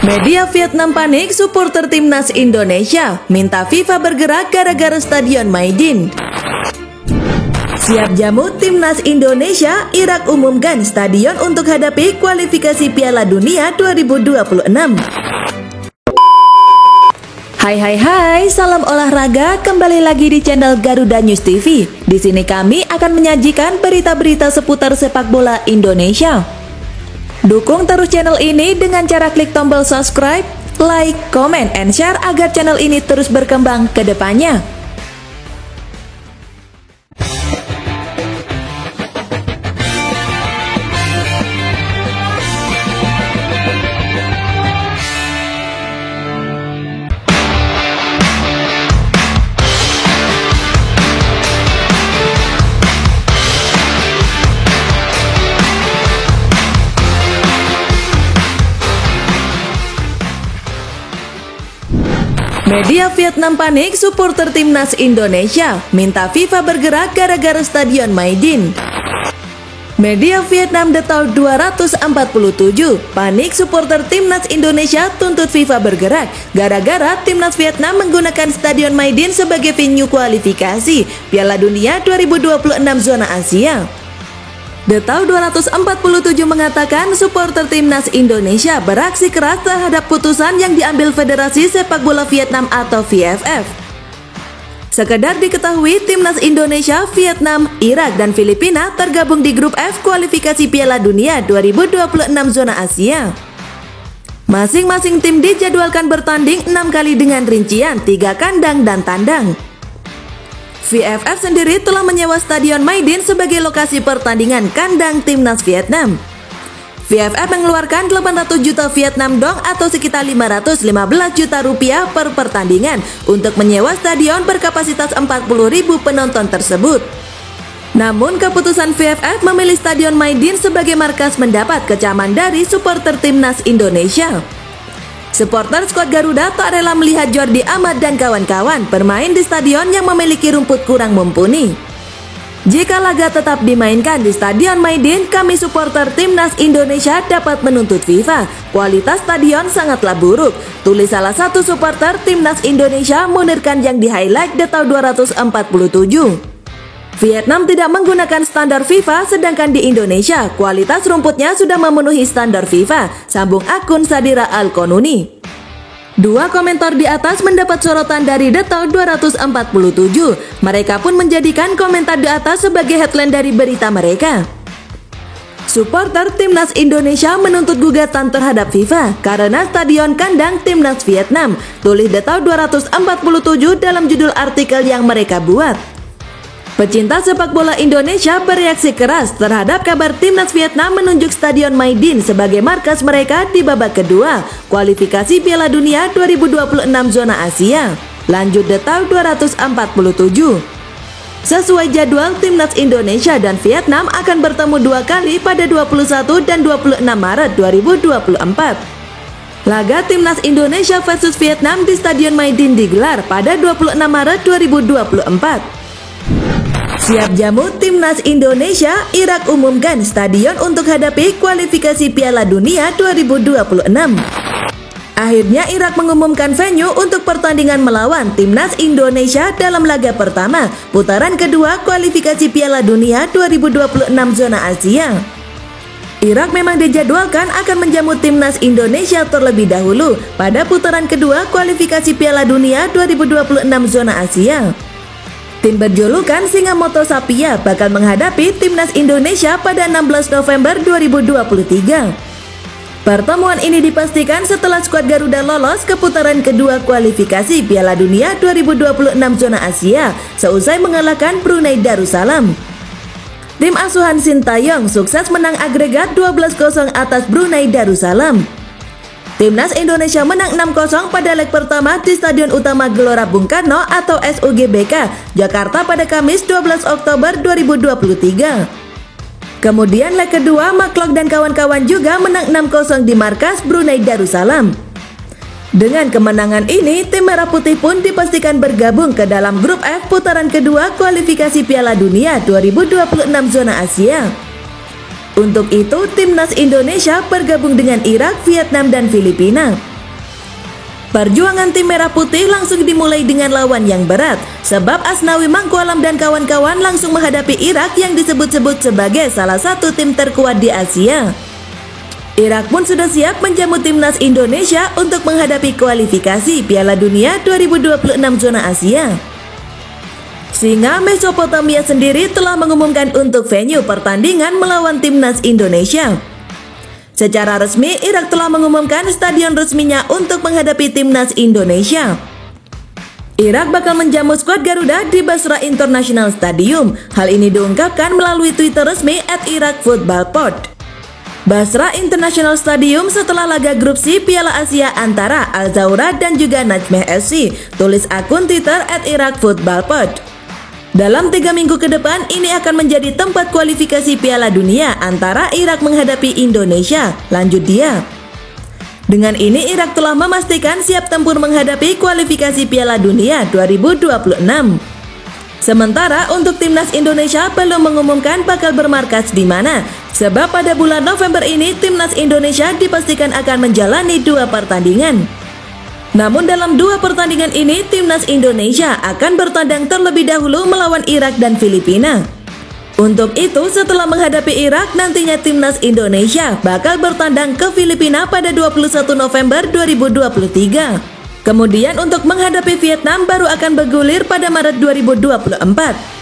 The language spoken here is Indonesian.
Media Vietnam panik, supporter timnas Indonesia minta FIFA bergerak gara-gara stadion Maidin. Siap jamu timnas Indonesia, Irak umumkan stadion untuk hadapi kualifikasi Piala Dunia 2026. Hai, salam olahraga, kembali lagi di channel Garuda News TV. Di sini kami akan menyajikan berita-berita seputar sepak bola Indonesia. Dukung terus channel ini dengan cara klik tombol subscribe, like, comment, and share agar channel ini terus berkembang ke depannya. Media Vietnam panik, supporter timnas Indonesia minta FIFA bergerak gara-gara stadion Maidin. Media Vietnam Detail 247 panik, supporter timnas Indonesia tuntut FIFA bergerak gara-gara timnas Vietnam menggunakan stadion Maidin sebagai venue kualifikasi Piala Dunia 2026 zona Asia. Detail 247 mengatakan supporter timnas Indonesia beraksi keras terhadap putusan yang diambil Federasi Sepak Bola Vietnam atau VFF. Sekedar diketahui, timnas Indonesia, Vietnam, Irak, dan Filipina tergabung di grup F kualifikasi Piala Dunia 2026 zona Asia. Masing-masing tim dijadwalkan bertanding 6 kali dengan rincian 3 kandang dan tandang. VFF sendiri telah menyewa stadion Maidin sebagai lokasi pertandingan kandang timnas Vietnam. VFF mengeluarkan 800 juta Vietnam dong atau sekitar 515 juta rupiah per pertandingan untuk menyewa stadion berkapasitas 40.000 penonton tersebut. Namun keputusan VFF memilih stadion Maidin sebagai markas mendapat kecaman dari supporter timnas Indonesia. Supporter skuad Garuda tak rela melihat Jordi Amat dan kawan-kawan bermain di stadion yang memiliki rumput kurang mumpuni. Jika laga tetap dimainkan di stadion Maidin, kami supporter timnas Indonesia dapat menuntut FIFA. Kualitas stadion sangatlah buruk, tulis salah satu supporter timnas Indonesia Munirkan yang di-highlight Detail 247. Vietnam tidak menggunakan standar FIFA, sedangkan di Indonesia kualitas rumputnya sudah memenuhi standar FIFA, sambung akun Sadira Al-Konuni. Dua komentar di atas mendapat sorotan dari Detail 247. Mereka pun menjadikan komentar di atas sebagai headline dari berita mereka. Supporter timnas Indonesia menuntut gugatan terhadap FIFA karena stadion kandang timnas Vietnam, tulis Detail 247 dalam judul artikel yang mereka buat. Pecinta sepak bola Indonesia bereaksi keras terhadap kabar timnas Vietnam menunjuk stadion Maidin sebagai markas mereka di babak kedua kualifikasi Piala Dunia 2026 zona Asia. Lanjut Detail 247. Sesuai jadwal, timnas Indonesia dan Vietnam akan bertemu 2 kali pada 21 dan 26 Maret 2024. Laga timnas Indonesia versus Vietnam di stadion Maidin digelar pada 26 Maret 2024. Siap jamu timnas Indonesia, Irak umumkan stadion untuk hadapi kualifikasi Piala Dunia 2026. Akhirnya Irak mengumumkan venue untuk pertandingan melawan timnas Indonesia dalam laga pertama putaran kedua kualifikasi Piala Dunia 2026 zona Asia. Irak memang dijadwalkan akan menjamu timnas Indonesia terlebih dahulu pada putaran kedua kualifikasi Piala Dunia 2026 zona Asia. Tim berjulukan Singa Moto Sapia bakal menghadapi timnas Indonesia pada 16 November 2023. Pertemuan ini dipastikan setelah skuad Garuda lolos ke putaran kedua kualifikasi Piala Dunia 2026 zona Asia seusai mengalahkan Brunei Darussalam. Tim asuhan Sintayong sukses menang agregat 12-0 atas Brunei Darussalam. Timnas Indonesia menang 6-0 pada leg pertama di Stadion Utama Gelora Bung Karno atau SUGBK, Jakarta pada Kamis 12 Oktober 2023. Kemudian leg kedua, Maklok dan kawan-kawan juga menang 6-0 di markas Brunei Darussalam. Dengan kemenangan ini, tim Merah Putih pun dipastikan bergabung ke dalam grup F putaran kedua kualifikasi Piala Dunia 2026 zona Asia. Untuk itu, timnas Indonesia bergabung dengan Irak, Vietnam, dan Filipina. Perjuangan tim Merah Putih langsung dimulai dengan lawan yang berat, sebab Asnawi Mangkualam dan kawan-kawan langsung menghadapi Irak yang disebut-sebut sebagai salah satu tim terkuat di Asia. Irak pun sudah siap menjamu timnas Indonesia untuk menghadapi kualifikasi Piala Dunia 2026 zona Asia. Singa Mesopotamia sendiri telah mengumumkan untuk venue pertandingan melawan timnas Indonesia. Secara resmi, Irak telah mengumumkan stadion resminya untuk menghadapi timnas Indonesia. Irak bakal menjamu skuad Garuda di Basra International Stadium. Hal ini diungkapkan melalui Twitter resmi @IrakFootballPod. Basra International Stadium setelah laga grup C Piala Asia antara Al-Zawra dan juga Najmeh FC, tulis akun Twitter @IrakFootballPod. Dalam 3 minggu ke depan, ini akan menjadi tempat kualifikasi Piala Dunia antara Irak menghadapi Indonesia, lanjut dia. Dengan ini, Irak telah memastikan siap tempur menghadapi kualifikasi Piala Dunia 2026. Sementara untuk timnas Indonesia belum mengumumkan bakal bermarkas di mana, sebab pada bulan November ini timnas Indonesia dipastikan akan menjalani 2 pertandingan. Namun dalam 2 pertandingan ini, timnas Indonesia akan bertandang terlebih dahulu melawan Irak dan Filipina. Untuk itu, setelah menghadapi Irak, nantinya timnas Indonesia bakal bertandang ke Filipina pada 21 November 2023. Kemudian untuk menghadapi Vietnam baru akan bergulir pada Maret 2024.